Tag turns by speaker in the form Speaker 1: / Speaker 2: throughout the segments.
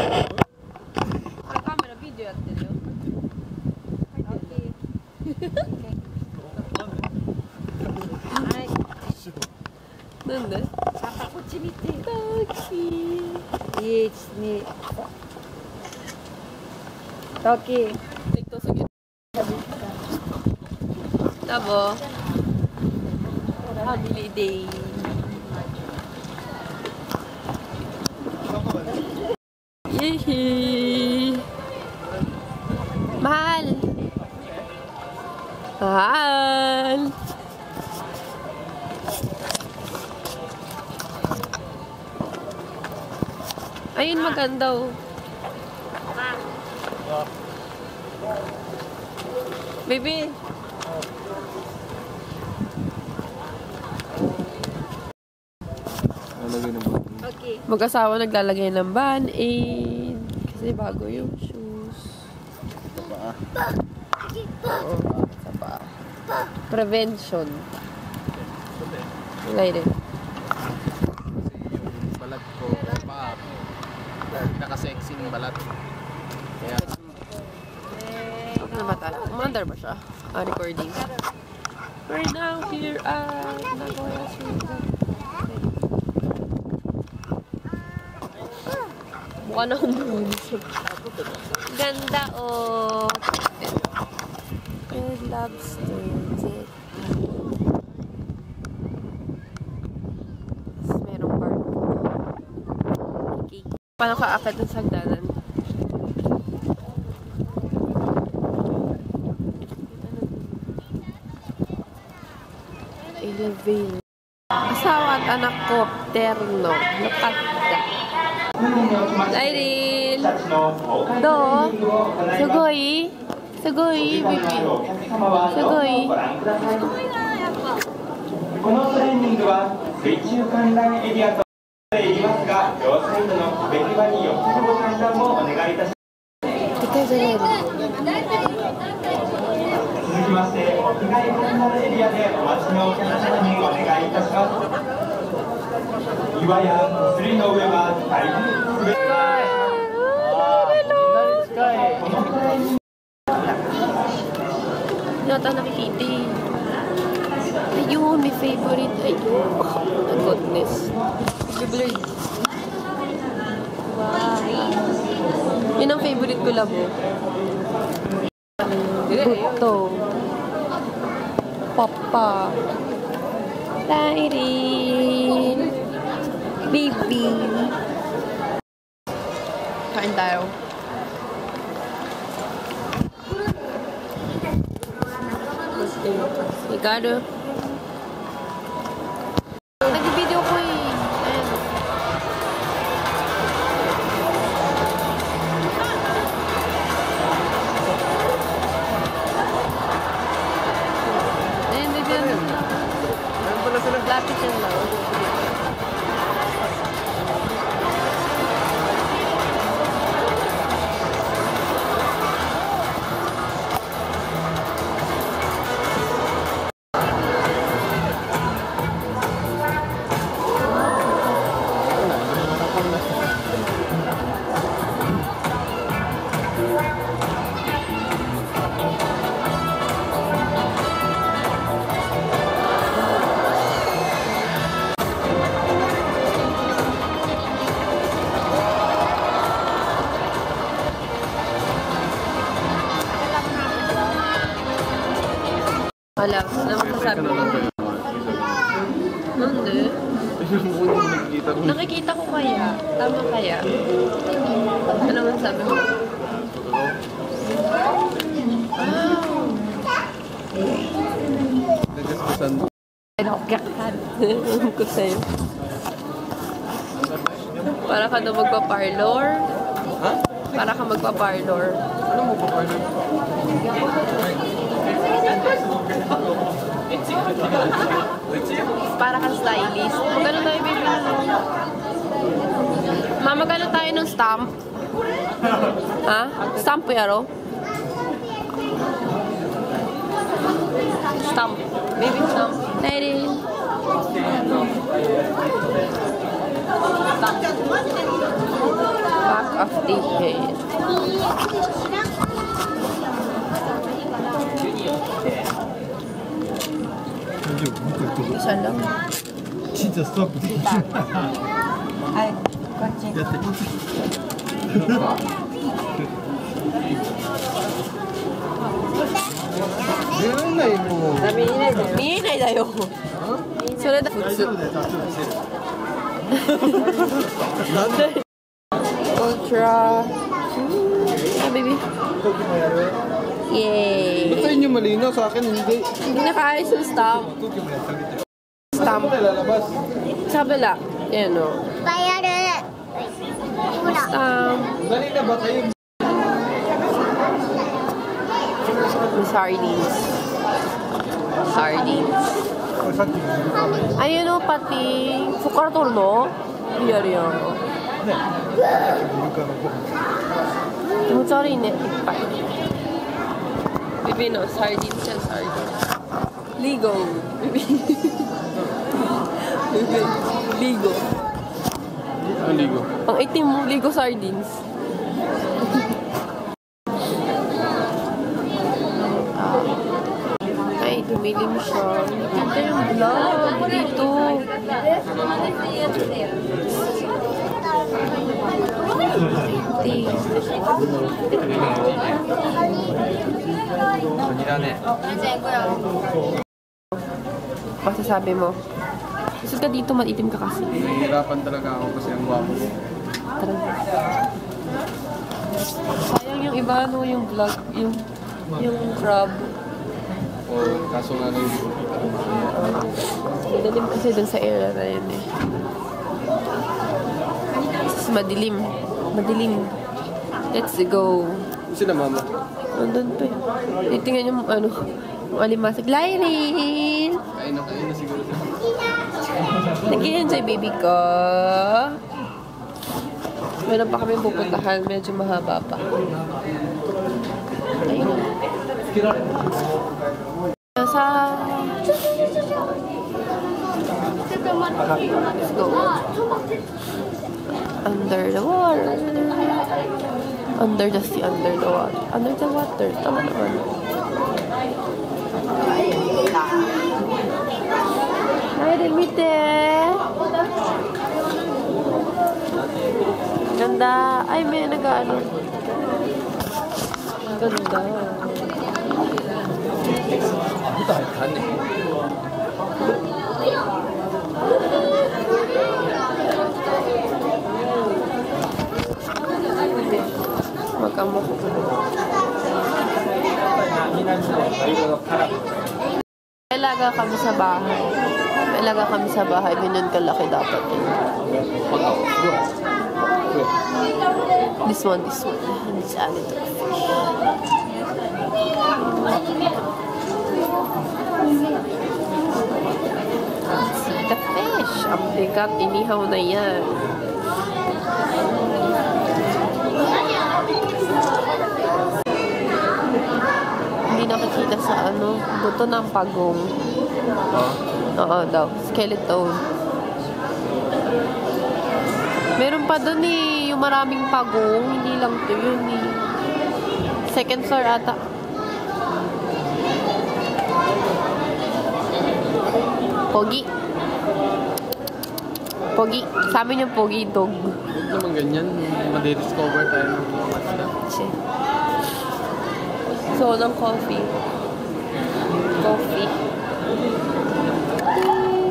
Speaker 1: カメラビデオやってるよ。はい。なんで？こっち見て。大きい。1、2。大きい。適当すぎる。タボ。ファミリーデイ。Hihi. Mahal. Mahal. Ayun, maganda oh. Baby. Okay. Mag-asawa naglalagay ng band-aid. Kasi bago yung shoes.
Speaker 2: Sa paa.
Speaker 1: Oo, sa paa. Prevention. Wala rin.
Speaker 2: Kasi yung balat ko, paa. Nakasexy ng balat. Kaya...
Speaker 1: Ano ba talaga? Umandar ba siya? Recording. We're now here at Nagoya Shinjuku. Mukha na humulusog. Ganda oh. Red lobster. Merong bar. Okay. Paano ka akit ng sagdanan? Elevator. Asawa at anak ko, terno. Napagda. Irene! Do? Sugoi? Sugoi, baby. Sugoi.
Speaker 3: このトレーニングは水中観覧エリアとなっていますが、両サイドの壁際に4つの観覧もお願いいたします。続きまして、屋外観覧エリアでお待ちのお客様にお願いいたします。岩や手すりの上は大変滑り
Speaker 1: Yata nakikita eh. Ayun, may favorite. Ayun. Oh, goodness. Favorite. Wow. Yun ang favorite ko, labo. Buto. Papa. Irene. Baby. Kain tayo. Ricardo. Nag-video ko eh. Ayan. Ayan, bigyan.
Speaker 2: Meron pala sila.
Speaker 1: Lapit yan lang. Wala. Ano masasabi mo? Hindi. Nakikita ko kaya. Tama kaya. Ano masasabi mo? Wow.
Speaker 2: Nagaskusan.
Speaker 1: Pinakyakan. Ewan ko sa'yo. Para ka daw magpa-parlor.
Speaker 2: Ha?
Speaker 1: Para ka magpa-parlor.
Speaker 2: Ano mo pa-parlor?
Speaker 1: Para kang stylist. Magkano tayo, baby? Ma, magkano tayo ng stamp? Ha? Stamp po yaro? Stamp. Baby stamp. Lady. Stamp. Back of the head. Isa lang.
Speaker 4: 진짜 스톱.
Speaker 5: はい、こっち。
Speaker 1: 見えないだよ。それだ、普通。Ultra. Ah, baby. Yay.
Speaker 2: Sa inyo malinaw, sa akin hindi.
Speaker 1: Hindi nakaayos yung stamp. Stamp.
Speaker 2: Lalabas.
Speaker 1: Sa kabila. Yan o.
Speaker 5: いっぱいある。ほら。
Speaker 1: Stamp.
Speaker 2: Dali na ba kayo?
Speaker 1: May sardines. Sardines. Ayun o, pati. Sukar to, no? Real yan. 気持ち悪いね、いっぱい。Bibi no, sardines and sardines. Ligo. Bibi. Bibi. Ligo.
Speaker 2: Ang ligo.
Speaker 1: Ang itim mo, Ligo sardines. Ay, dumilim siya. Nakita yung vlog dito.
Speaker 2: Kanila ne.
Speaker 1: Masasabi mo. Gusto ka dito, matitim ka kasi.
Speaker 2: Nahihirapan talaga ako kasi ang gwapo ko.
Speaker 1: Sayang yung iba, no, yung vlog, yung crab.
Speaker 2: O, kaso nga lang yung
Speaker 1: Madilim kasi dun sa area na yun eh. Mas madilim. Madilim. Let's go.
Speaker 2: sila mama.
Speaker 1: Nandun pa eh. Tingnan yung ano, alimasag. Lyrin!
Speaker 2: Kain na siguro sila.
Speaker 1: Nag-i-enjoy baby ko. Meron pa kami pupuntahan. Medyo mahaba pa. Ayun. Sa... Let's go. Under the water. Under the sea, under the water. Under the water. Tama naman. Ay, demite. Ganda. Ay, may nag-ano. Ganda. Magkamok. May alaga kami sa bahay. May alaga kami sa bahay. Ganun kalaki dapat. This one. This a little fish. See the fish. Ang bigat. Inihaw na yan. Hindi nakikita sa ano, buto ng pagong. Oo daw, skeleton. Meron pa doon eh, yung maraming pagong, hindi lang to yun eh. Second floor ata. Pogi. Pogi. Sa amin yung pogi dog.
Speaker 2: Huwag naman ganyan. Madi-discover tayo ng mga masda.
Speaker 1: So, ng coffee. Coffee.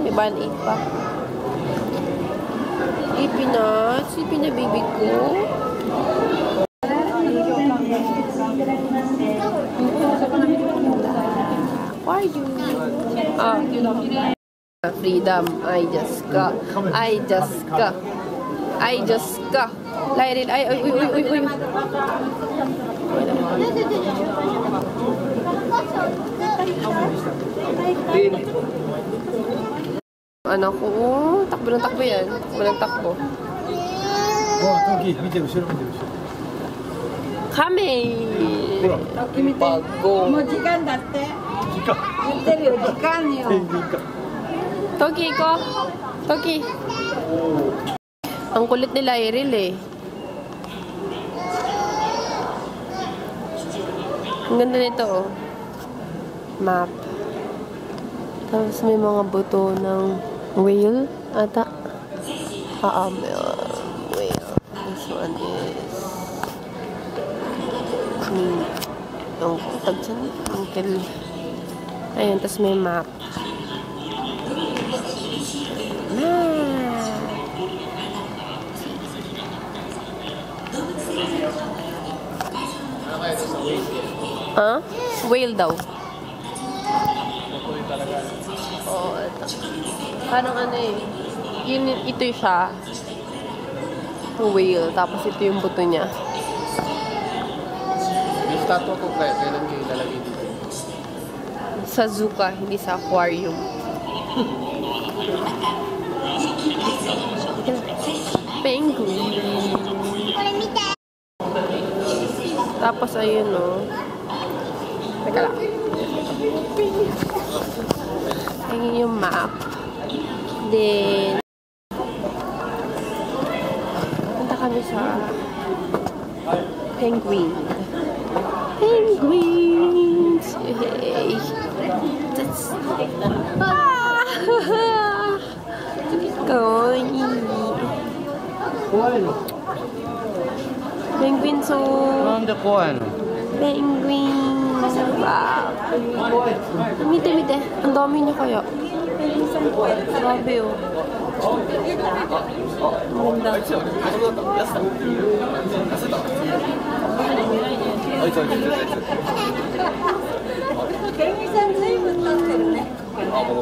Speaker 1: May band-aid pa. Sleepy na. Sleepy na baby ko. Why are you? Freedom. I just got. Lyrin. Ay, uy. Anak ko, takbo ng takbo yan. Walang takbo. Kami! Pagong.
Speaker 5: もう時間だって。言ってるよ、時間よ。
Speaker 1: Toki ko. Toki. Ang kulit nila Iril eh. Ang ganda nito, oh. Map. Tapos may mga buto ng whale ata. Whale. This one is yung tag dyan. Uncle. Ayun, tapos may map. Ha? Whale daw. Oo, ito. Parang ano eh. Ito siya. Whale. Tapos ito yung buto niya.
Speaker 2: Yung statue ko kaya, kailan kayo ilalagay dito?
Speaker 1: Sa zoo ka, hindi sa aquarium. Penguin. Tapos ayun, oh. Teka lang. Ayun yung map. Then, punta kami sa penguin. Penguins! Hey! That's... Penguin, so...
Speaker 2: Ano ko ano?
Speaker 1: Penguin! Wow! Mite. Ang dami niya kaya. Grabe, oh. Ang ganda.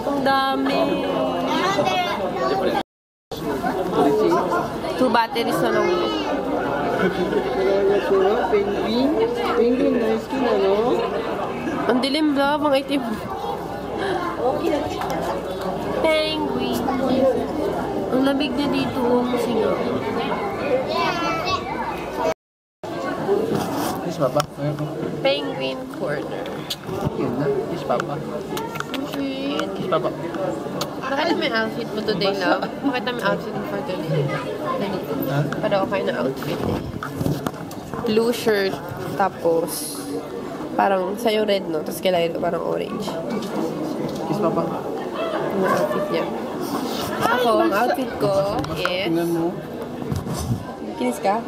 Speaker 1: Ang dami. 2 batteries na lang.
Speaker 5: Penguin? Penguin na skin, ano?
Speaker 1: Ang dilim ba? Mga itim. Penguin. Ang lamig na dito. Kasi nga.
Speaker 2: Yes, Papa.
Speaker 1: Penguin corner.
Speaker 2: Yun na. Yes, Papa.
Speaker 1: Sweet.
Speaker 2: Yes, Papa.
Speaker 1: Nakita mo yung outfit mo today, love? Nakita mo yung outfit mo for today. Para okay na outfit eh. Blue shirt, tapos parang sa'yo red, no? Tapos kailangan parang orange.
Speaker 2: Yes, Papa.
Speaker 1: Yung outfit niya. Ako, ang outfit ko is...
Speaker 2: Tingnan mo.
Speaker 1: Kinis ka?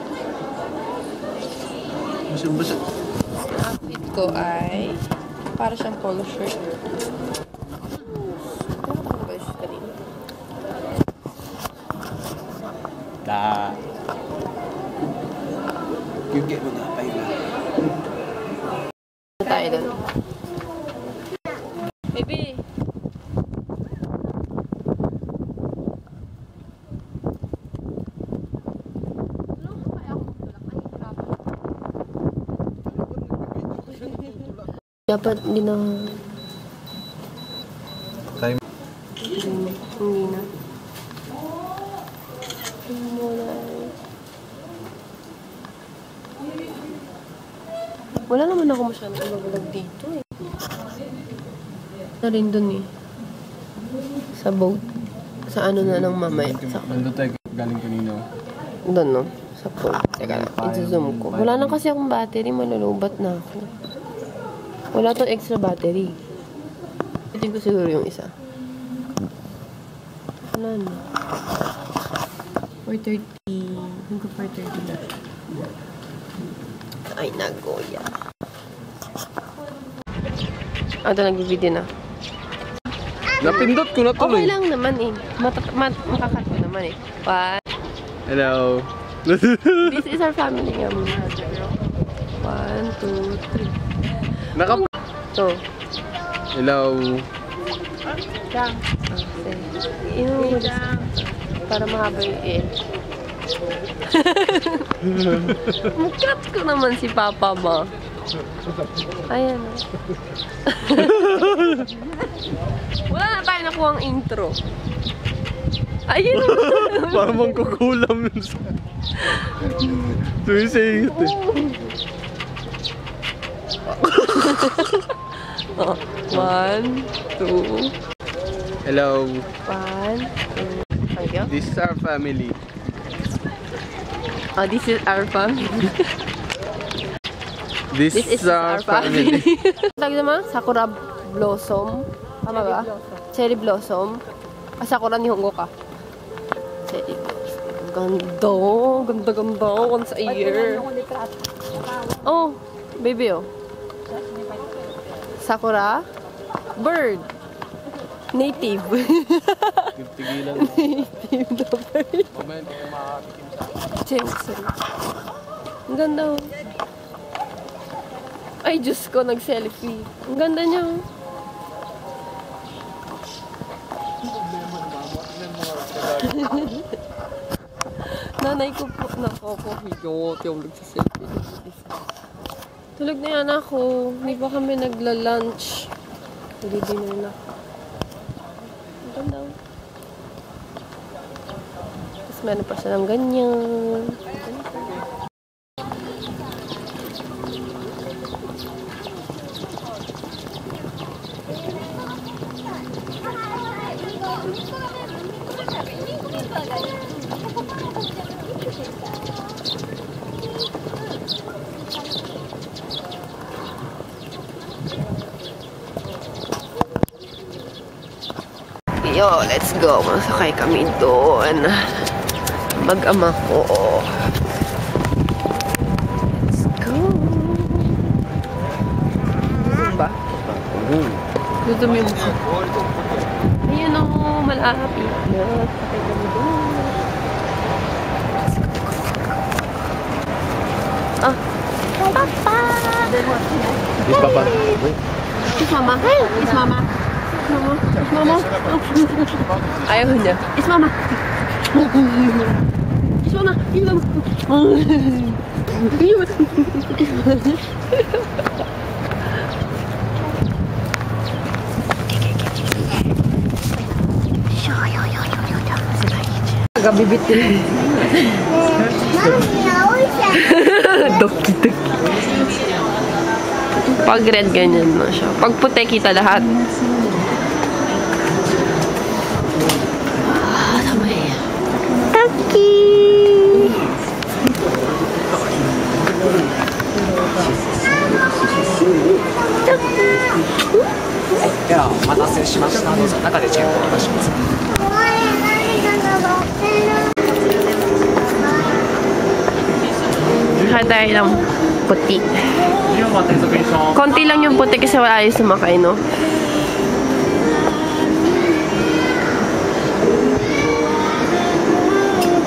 Speaker 2: Basa.
Speaker 1: Ang outfit ko ay para siyang polo shirt.
Speaker 2: You get mo na. Ay na.
Speaker 1: Tayo doon. Baby! Dapat hindi na...
Speaker 2: Time.
Speaker 1: Hindi na. Hindi mo na. Wala naman ako masyadong ibabalag dito eh. Na rin dun eh. Sa boat. Sa ano na lang mamaya.
Speaker 2: Nandun tayo galing kanina.
Speaker 1: Doon no? Sa boat. Teka lang. I-zoom ko. Wala na kasi akong battery. Malulubat na ako. Wala tong extra battery. Ito ko siguro yung isa. Wala na. 4:30. Hindi ko 4:30 na. Ay, Nagoya. Ito, nag-video na.
Speaker 2: Napindot ko na tuloy.
Speaker 1: Okay lang naman eh. Makakat ko naman eh. What?
Speaker 2: Hello.
Speaker 1: This is our family. 1, 2, 3.
Speaker 2: Naka...
Speaker 1: So.
Speaker 2: Hello.
Speaker 1: Para mahaba yung edge. Mukat ko naman si Papa ba? Ayan. Wala na tayo nakuha ang intro. Ayun.
Speaker 2: Parang mangkukulam yun sa... Sumisingit eh.
Speaker 1: Oh, 1, 2.
Speaker 2: Hello.
Speaker 1: 1, 2. Ayo.
Speaker 2: This is our family.
Speaker 1: Oh, this is our family.
Speaker 2: This is our family.
Speaker 1: Tawag naman? Sakura Blossom. Tama ba? Cherry Blossom. Ah, Sakura Nihongo ka. Cherry Blossom. Ganda. Ganda-ganda. Once a year. Oh, baby oh. Sakura. Bird. Native.
Speaker 2: Tigilan.
Speaker 1: Native na bird. Jensen. Ang ganda oh. Ay, Diyos ko, nag-selfie. Ang ganda niya. Nanay ko po, nakakahiyot yung nagsaselfie. Tulog na yan ako. Hindi pa kami nagla-lunch. Hindi dinner na. Ang ganda. Tapos meron pa siya ng ganyan. Yo, let's go. Masakay kami doon. Mag-ama ko. Let's go. Ano ba? Dito mo yung mukha. Ayun o, malapit na. Sakay kami doon. Ah. Papa!
Speaker 2: Is Papa?
Speaker 1: Is Mama? Is Mama? Mama, is Mama. Ayaw niya. Is Mama. Is Mama. Is Mama. Gabibitin. Doki-doki. Pag red, ganyan na siya. Pag puti, kita lahat. Kaya tayo ng puti. Konti lang yung puti kasi wala yung sumakay, no?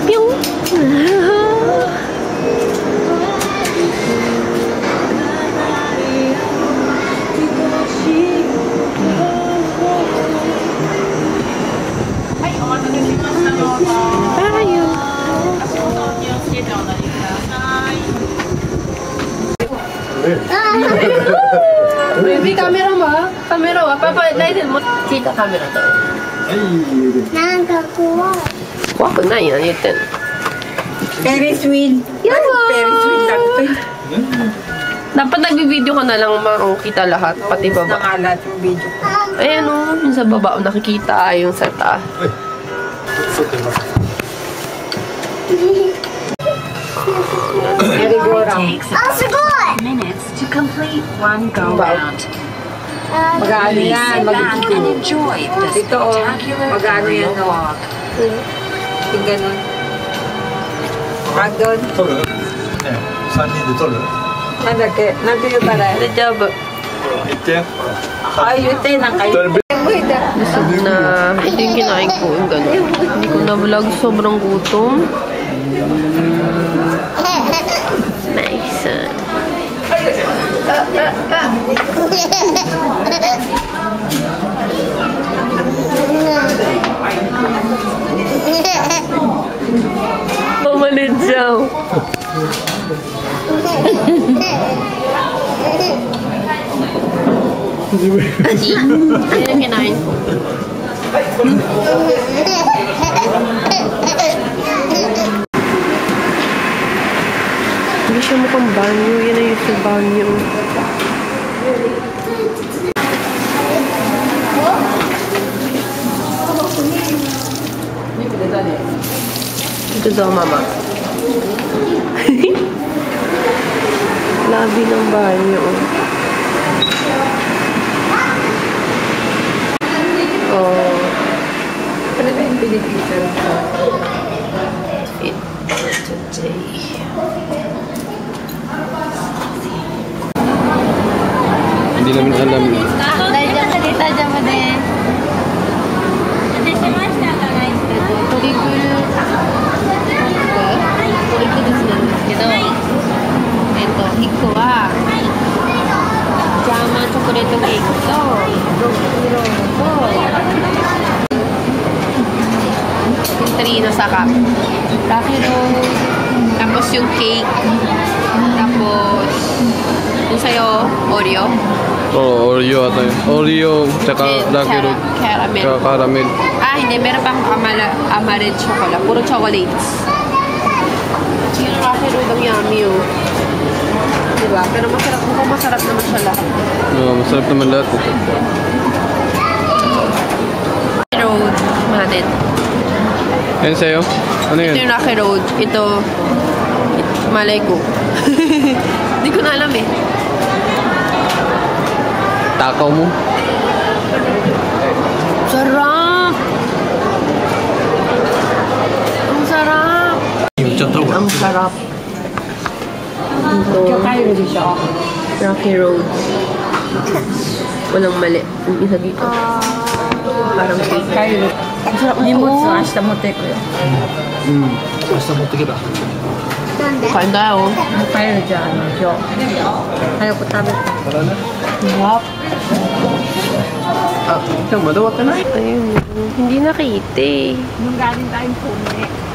Speaker 1: Pew! Baby, camera ba? Camera ba? Papa, lighten mo. Kita camera to. Kuha ko na yun.
Speaker 5: Ferris wheel. Ferris wheel lang ito.
Speaker 1: Dapat nagbibideo ka na lang makikita lahat. Pati baba.
Speaker 5: Nakalat yung video ko.
Speaker 1: Ayan o. Yung sa baba nakikita. Yung sa taas.
Speaker 6: Minutes to complete one go round.
Speaker 5: Mag-ano
Speaker 6: Please
Speaker 5: yan,
Speaker 6: sit back and
Speaker 5: mag-video.
Speaker 6: enjoy the
Speaker 5: Ito o,
Speaker 6: spectacular
Speaker 5: mag-ano yan
Speaker 6: aerial
Speaker 5: o.
Speaker 6: walk.
Speaker 5: Yung ganun. Pag doon.
Speaker 4: 撮るね3人で撮る
Speaker 5: Nandun yung para.
Speaker 1: Good job.
Speaker 4: 行って
Speaker 5: Ay, yun tayo na kayo.
Speaker 1: Busog na. Ito yung kinain ko. Yung gano'n. Hindi ko na-vlog. Sobrang gutom. Nice. Pumalit siya. Adi, ano yung kinain ko? Hindi siya mukhang banyo. Yan na yung sa banyo. Ito daw, mama. Wala tabi ng banyo. Oh. Ano ba yung pinitisan ko? Fit for today.
Speaker 2: Hindi namin alam na.
Speaker 5: Dahil dyan ka dito, dyan mo din.
Speaker 1: Ito, iko ah. Jama chocolate cake to. Yung trino sa cup. Rocky Road. Tapos yung cake. Tapos yung sa'yo, Oreo.
Speaker 2: Oo, Oreo ata yun. Oreo, tsaka Lucky Road.
Speaker 1: Caramel.
Speaker 2: Tsaka caramel.
Speaker 1: Ah, hindi. Meron pang amaret chocolate. Puro chocolates. Yung Rocky Road ang yummy oh. Diba? Pero masarap. Mukhang masarap naman siya lahat.
Speaker 2: Oo, masarap naman lahat.
Speaker 1: Road. Matin.
Speaker 2: Yan sa'yo? Ano
Speaker 1: Ito
Speaker 2: yan?
Speaker 1: yung Rocky Road. Ito, malay ko. Hindi ko na alam eh.
Speaker 2: Takaw mo?
Speaker 1: Sarap! Ang sarap! Ang sarap. Ito, Rocky Road. Walang mali. Yung isa dito. Parang cake. Ang sarap nito.
Speaker 5: 明日持っていくよ。
Speaker 1: Kain tayo.
Speaker 5: 帰るじゃん、今日。早く食べて。
Speaker 1: Sarap.
Speaker 2: Ah, ikaw, madawat ka na.
Speaker 1: Ayun. Hindi nakita eh.
Speaker 5: Nung galing tayong puno